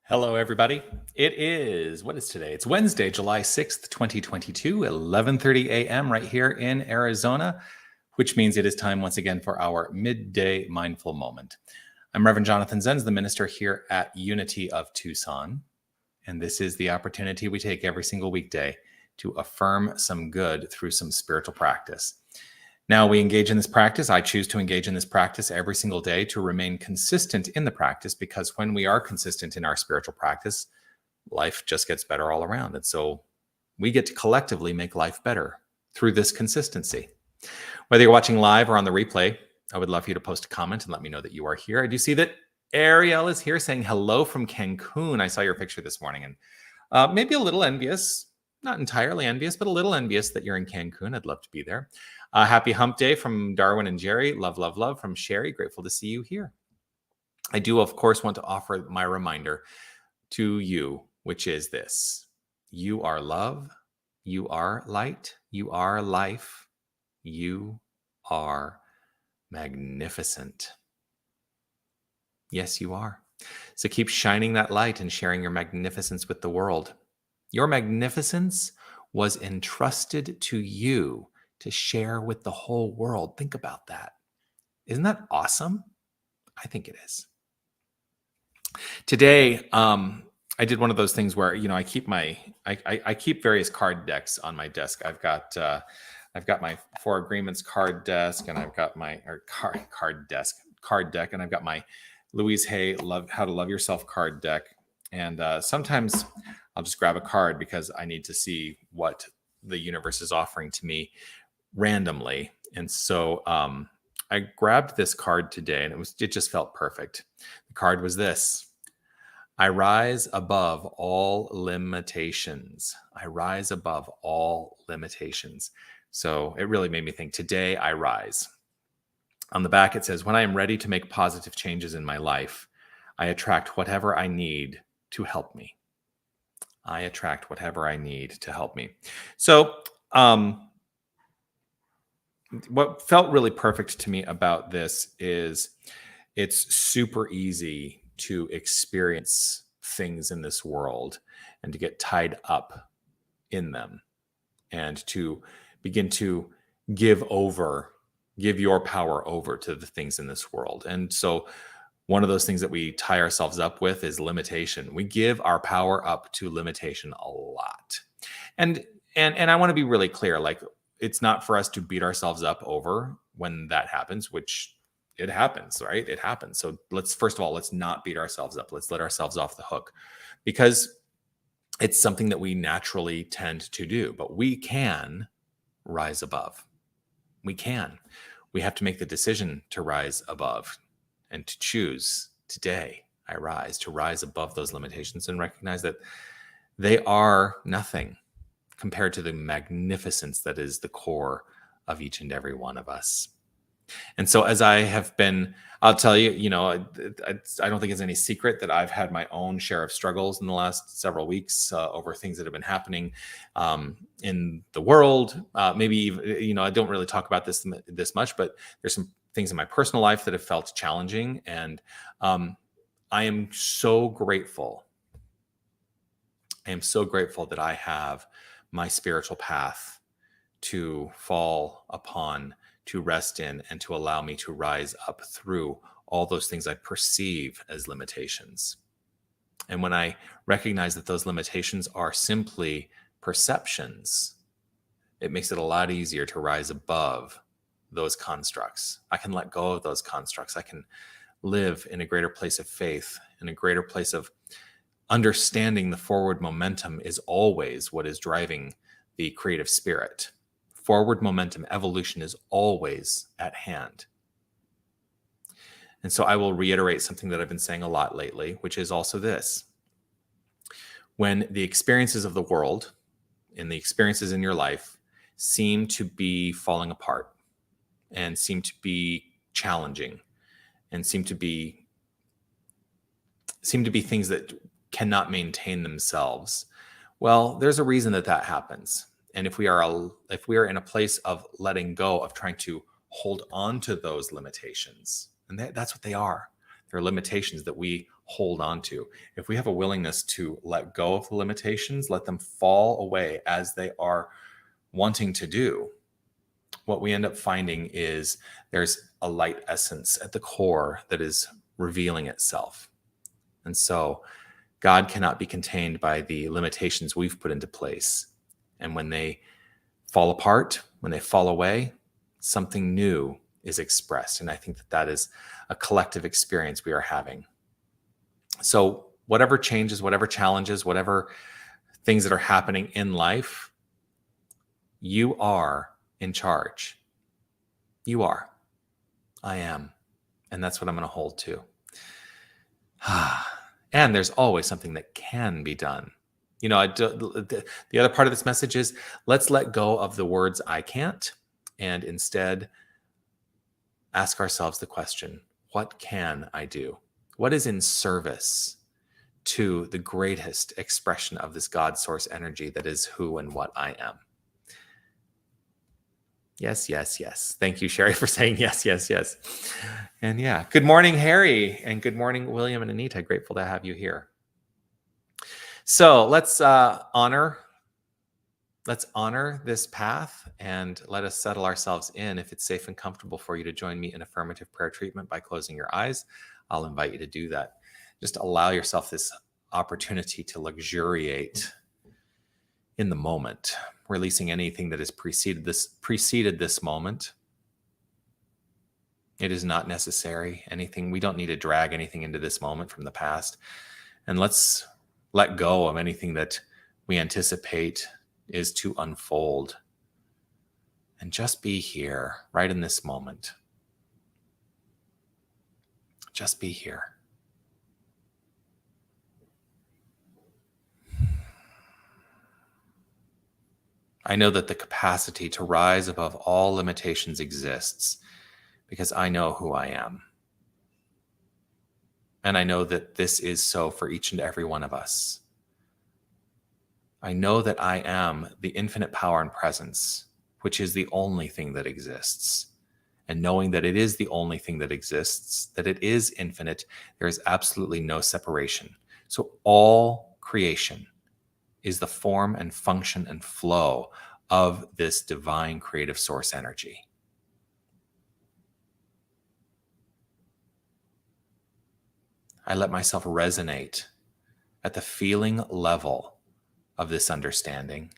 Hello, everybody. What is today? It's Wednesday, July 6th, 2022, 11:30 a.m. right here in Arizona, which means it is time once again for our Midday Mindful Moment. I'm Reverend Jonathan Zenz, the minister here at Unity of Tucson, and this is the opportunity we take every single weekday to affirm some good through some spiritual practice. Now we engage in this practice. I choose to engage in this practice every single day to remain consistent in the practice, because when we are consistent in our spiritual practice, life just gets better all around. And so we get to collectively make life better through this consistency. Whether you're watching live or on the replay, I would love for you to post a comment and let me know that you are here. I do see that Ariel is here saying hello from Cancun. I saw your picture this morning and maybe a little envious, not entirely envious, but a little envious that you're in Cancun. I'd love to be there. Happy hump day from Darwin and Jerry. Love, love, love from Sherry. Grateful to see you here. I do, of course, want to offer my reminder to you, which is this. You are love. You are light. You are life. You are magnificent. Yes, you are. So keep shining that light and sharing your magnificence with the world. Your magnificence was entrusted to you to share with the whole world. Think about that. Isn't that awesome? I think it is. Today, I did one of those things where, I keep various card decks on my desk. I've got my Four Agreements card desk, and I've got my card deck, and I've got my Louise Hay How to Love Yourself card deck. And sometimes I'll just grab a card because I need to see what the universe is offering to me randomly. And so I grabbed this card today, and it just felt perfect. The card was this: I rise above all limitations. I rise above all limitations. So it really made me think, today I rise. On the back, it says, when I am ready to make positive changes in my life, I attract whatever I need to help me. I attract whatever I need to help me. So what felt really perfect to me about this is it's super easy to experience things in this world and to get tied up in them and to begin to give your power over to the things in this world. And so one of those things that we tie ourselves up with is limitation. We give our power up to limitation a lot. And I want to be really clear, like, it's not for us to beat ourselves up over when that happens, which it happens, right? It happens. So first of all, let's not beat ourselves up. Let's let ourselves off the hook, because it's something that we naturally tend to do, but we can rise above. We can. We have to make the decision to rise above and to choose today. I rise, to rise above those limitations and recognize that they are nothing compared to the magnificence that is the core of each and every one of us. And so as I have been, I'll tell you, I don't think it's any secret that I've had my own share of struggles in the last several weeks over things that have been happening in the world. Maybe even, I don't really talk about this much, but there's some things in my personal life that have felt challenging. And I am so grateful. I am so grateful that I have my spiritual path to fall upon, to rest in, and to allow me to rise up through all those things I perceive as limitations. And when I recognize that those limitations are simply perceptions, it makes it a lot easier to rise above those constructs. I can let go of those constructs. I can live in a greater place of faith, in a greater place of understanding the forward momentum is always what is driving the creative spirit. Forward momentum, evolution is always at hand. And so I will reiterate something that I've been saying a lot lately, which is also this. When the experiences of the world and the experiences in your life seem to be falling apart and seem to be challenging and seem to be things that cannot maintain themselves, well, there's a reason that happens. And if we are in a place of letting go, of trying to hold on to those limitations, and that's what they are. They're limitations that we hold on to. If we have a willingness to let go of the limitations, let them fall away as they are wanting to do, what we end up finding is there's a light essence at the core that is revealing itself. And so God cannot be contained by the limitations we've put into place. And when they fall apart, when they fall away, something new is expressed. And I think that that is a collective experience we are having. So whatever changes, whatever challenges, whatever things that are happening in life, you are in charge. You are. I am. And that's what I'm going to hold to. And there's always something that can be done. You know, the other part of this message is let's let go of the words I can't and instead ask ourselves the question, what can I do? What is in service to the greatest expression of this God source energy that is who and what I am? Yes, yes, yes. Thank you, Sherry, for saying yes, yes, yes. And yeah, good morning, Harry, and good morning, William and Anita. Grateful to have you here. So let's honor this path and let us settle ourselves in. If it's safe and comfortable for you to join me in affirmative prayer treatment by closing your eyes, I'll invite you to do that. Just allow yourself this opportunity to luxuriate in the moment, releasing anything that has preceded this moment. It is not necessary. We don't need to drag anything into this moment from the past. And let's let go of anything that we anticipate is to unfold. And just be here, right in this moment. Just be here. I know that the capacity to rise above all limitations exists because I know who I am. And I know that this is so for each and every one of us. I know that I am the infinite power and presence, which is the only thing that exists. And knowing that it is the only thing that exists, that it is infinite, there is absolutely no separation. So all creation is the form and function and flow of this divine creative source energy. I let myself resonate at the feeling level of this understanding.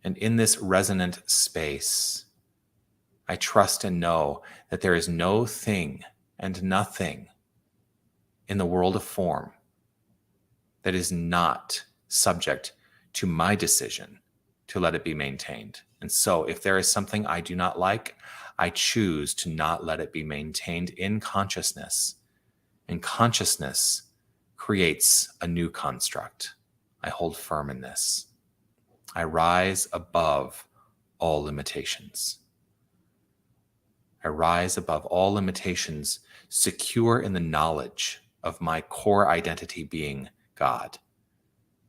And in this resonant space, I trust and know that there is no thing and nothing in the world of form that is not subject to my decision to let it be maintained. And so if there is something I do not like, I choose to not let it be maintained in consciousness. And consciousness creates a new construct. I hold firm in this. I rise above all limitations. I rise above all limitations, secure in the knowledge of my core identity being God.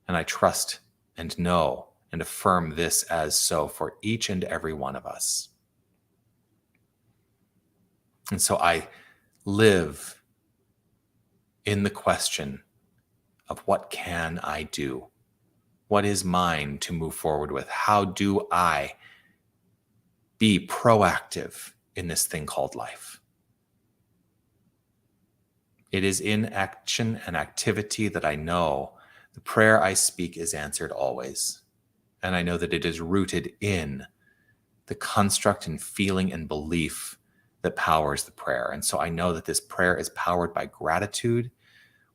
And I trust and know and affirm this as so for each and every one of us. And so I live in the question of what can I do? What is mine to move forward with? How do I be proactive in this thing called life? It is in action and activity that I know the prayer I speak is answered always. And I know that it is rooted in the construct and feeling and belief that powers the prayer. And so I know that this prayer is powered by gratitude,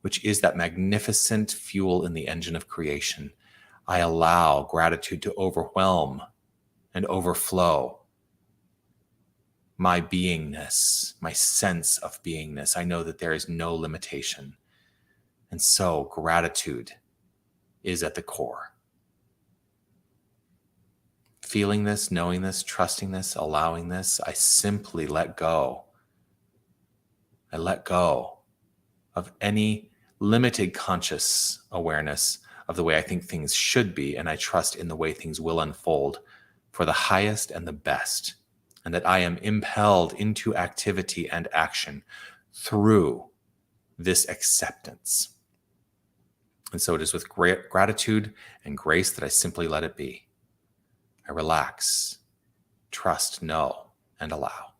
which is that magnificent fuel in the engine of creation. I allow gratitude to overwhelm and overflow my beingness, my sense of beingness. I know that there is no limitation. And so gratitude is at the core. Feeling this, knowing this, trusting this, allowing this, I simply let go. I let go of any limited conscious awareness of the way I think things should be, and I trust in the way things will unfold for the highest and the best, and that I am impelled into activity and action through this acceptance. And so it is with great gratitude and grace that I simply let it be. I relax, trust, know, and allow.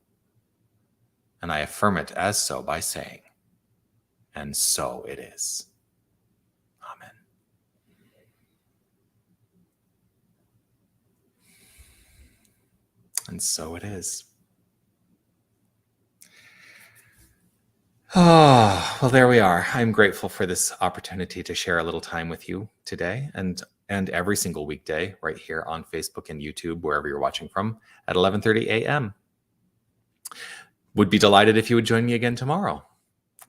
And I affirm it as so by saying, and so it is. Amen. And so it is. Oh, well, there we are. I'm grateful for this opportunity to share a little time with you today and every single weekday right here on Facebook and YouTube, wherever you're watching from, at 11:30 a.m. Would be delighted if you would join me again tomorrow.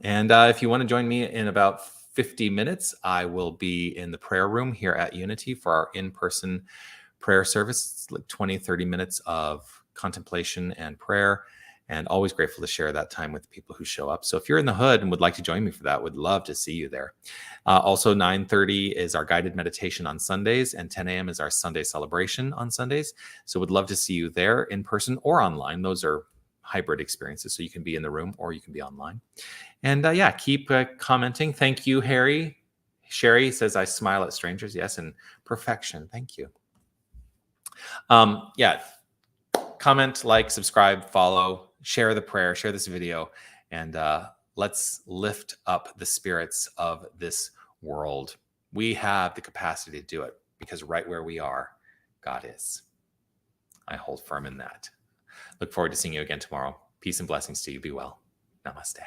And if you want to join me in about 50 minutes, I will be in the prayer room here at Unity for our in-person prayer service. It's like 20, 30 minutes of contemplation and prayer, and always grateful to share that time with people who show up. So if you're in the hood and would like to join me for that, would love to see you there. Also, 9:30 is our guided meditation on Sundays, and 10 a.m. is our Sunday celebration on Sundays. So would love to see you there in person or online. Those are hybrid experiences, so you can be in the room or you can be online. And yeah, keep commenting. Thank you, Harry. Sherry says, I smile at strangers. Yes, and perfection. Thank you. Yeah, comment, like, subscribe, follow, share the prayer, share this video, and let's lift up the spirits of this world. We have the capacity to do it because right where we are, God is. I hold firm in that. Look forward to seeing you again tomorrow. Peace and blessings to you. Be well. Namaste.